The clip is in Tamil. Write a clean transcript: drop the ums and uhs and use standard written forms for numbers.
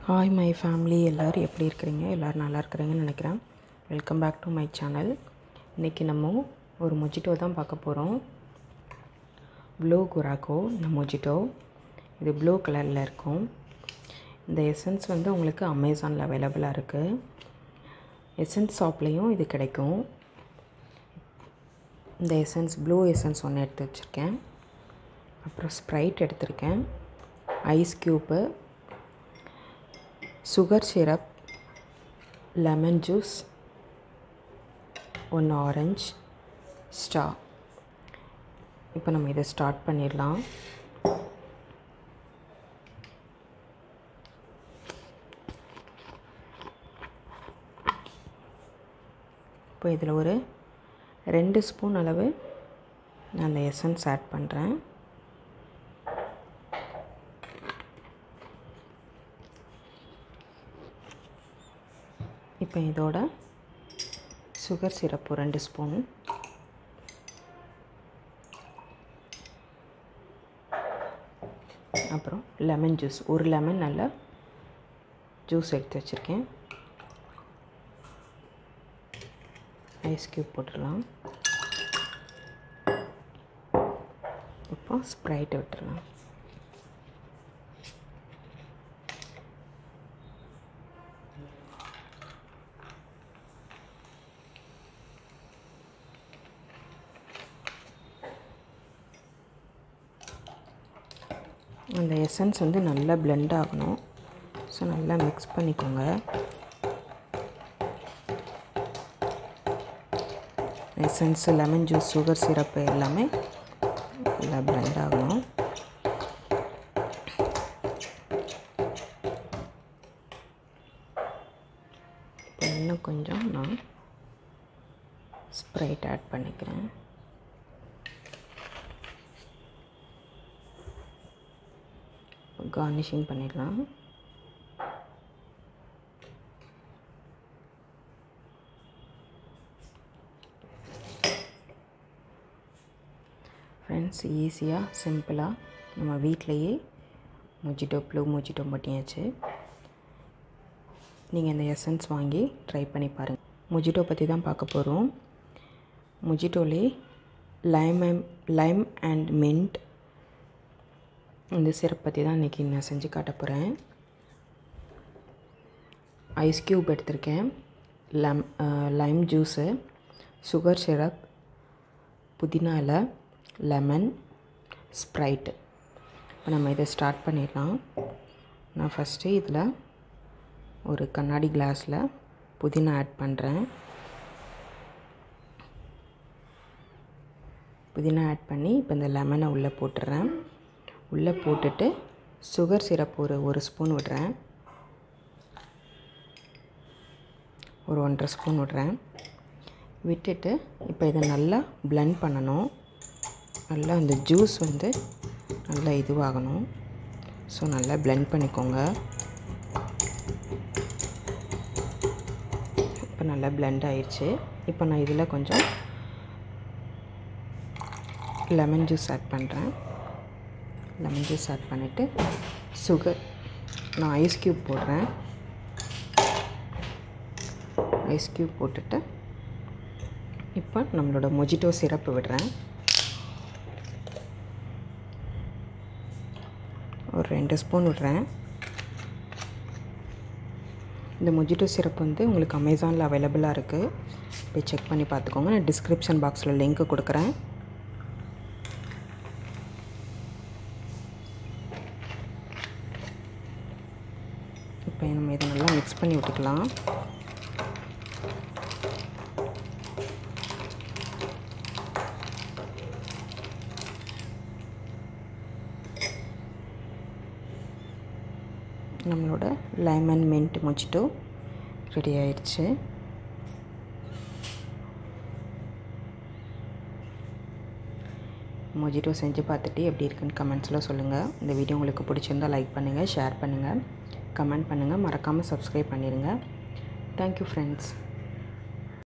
ஹாய் மை ஃபேமிலி, எல்லோரும் எப்படி இருக்கிறீங்க? எல்லோரும் நல்லா இருக்கிறீங்கன்னு நினைக்கிறேன். Welcome back to my channel. இன்றைக்கி நம்ம ஒரு மொஜிட்டோ தான் பார்க்க போகிறோம். ப்ளூ குராக்கோ இந்த மொஜிட்டோ. இது ப்ளூ கலரில் இருக்கும். இந்த எசன்ஸ் வந்து உங்களுக்கு அமேசானில் அவைலபிளாக இருக்குது. எசன்ஸ் ஷாப்லேயும் இது கிடைக்கும். இந்த எசன்ஸ் ப்ளூ எசன்ஸ் ஒன்று எடுத்து வச்சுருக்கேன். அப்புறம் ஸ்ப்ரைட் எடுத்திருக்கேன், ice cube, sugar syrup, lemon juice, ஒன்று ஆரஞ்ச், ஸ்ட்ரா. இப்போ நம்ம இதை ஸ்டார்ட் பண்ணிடலாம். இப்போ இதில் ஒரு 2 ஸ்பூன் அளவு நான் அந்த எசன்ஸ் ஆட் பண்ணுறேன். இப்போ இதோட சுகர் சிரப்பு 2 ஸ்பூன், அப்புறம் லெமன் ஜூஸ், ஒரு லெமன் நல்லா ஜூஸ் எடுத்து வச்சுருக்கேன். ஐஸ் க்யூப் போட்டுடலாம். இப்போ ஸ்ப்ரைட்டை விட்டுடலாம். அந்த எசன்ஸ் வந்து நல்லா பிளெண்ட் ஆகணும். ஸோ நல்லா மிக்ஸ் பண்ணிக்கோங்க. Essence, lemon juice, sugar syrup எல்லாமே நல்லா பிளெண்ட் ஆகணும். இப்போ இன்னும் கொஞ்சம் நான் ஸ்ப்ரைட் ஆட் பண்ணிக்கிறேன். கார்னிஷிங் பண்ணிடலாம். ஃப்ரெண்ட்ஸ், ஈஸியாக சிம்பிளாக நம்ம வீட்டிலையே மொஜிட்டோ, ப்ளூ மொஜிட்டோ பண்ணியாச்சு. நீங்கள் இந்த எசன்ஸ் வாங்கி ட்ரை பண்ணி பாருங்கள். மொஜிட்டோ பற்றி தான் பார்க்க போகிறோம். மொஜிட்டோலே லைம் அண்ட் மின்ட் இந்த சிரப் பற்றி தான் இன்றைக்கி நான் செஞ்சு காட்ட போகிறேன். ஐஸ் க்யூப் எடுத்திருக்கேன், லைம் ஜூஸு, சுகர் சிரப், புதினா இலை, லெமன், ஸ்ப்ரைட்டு. இப்போ நம்ம இதை ஸ்டார்ட் பண்ணிடலாம். நான் ஃபஸ்ட்டு இதில் ஒரு கண்ணாடி கிளாஸில் புதினா ஆட் பண்ணுறேன். புதினா ஆட் பண்ணி இப்போ இந்த லெமனை உள்ளே போட்டுடுறேன். உள்ளே போட்டுட்டு சுகர் சிரப் ஒரு ஸ்பூன் விடுறேன், ஒரு 1.5 ஸ்பூன் விடுறேன். விட்டுட்டு இப்போ இதை நல்லா பிளெண்ட் பண்ணணும். நல்லா அந்த ஜூஸ் வந்து நல்லா இதுவாகணும். ஸோ நல்லா பிளெண்ட் பண்ணிக்கோங்க. இப்போ நல்லா பிளெண்ட் ஆயிடுச்சு. இப்போ நான் இதில் கொஞ்சம் லெமன் ஜூஸ் ஆட் பண்ணுறேன். லெமன் ஜூஸ் ஆட் பண்ணிவிட்டு சுகர், நான் ஐஸ் க்யூப் போடுறேன். ஐஸ் க்யூப் போட்டுட்டு இப்போ நம்மளோட மொஜிட்டோ சிரப்பு விடுறேன். ஒரு 2 ஸ்பூன் விடுறேன். இந்த மொஜிட்டோ சிரப் வந்து உங்களுக்கு அமேசானில் அவைலபிளாக இருக்குது. போய் செக் பண்ணி பார்த்துக்கோங்க. நான் டிஸ்கிரிப்ஷன் பாக்ஸில் லிங்க் கொடுக்குறேன். இப்போ நம்ம இதை நல்லா மிக்ஸ் பண்ணி விட்டுக்கலாம். நம்மளோட லைமன் மின்ட் மொஜிட்டோ ரெடி ஆயிடுச்சு. மொஜிட்டோ செஞ்சு பார்த்துட்டு எப்படி இருக்குன்னு கமெண்ட்ஸில் சொல்லுங்கள். இந்த வீடியோ உங்களுக்கு பிடிச்சிருந்தால் லைக் பண்ணுங்கள், ஷேர் பண்ணுங்கள், கமெண்ட் பண்ணுங்கள், மறக்காமல் சப்ஸ்கிரைப் பண்ணிடுங்க. Thank you friends.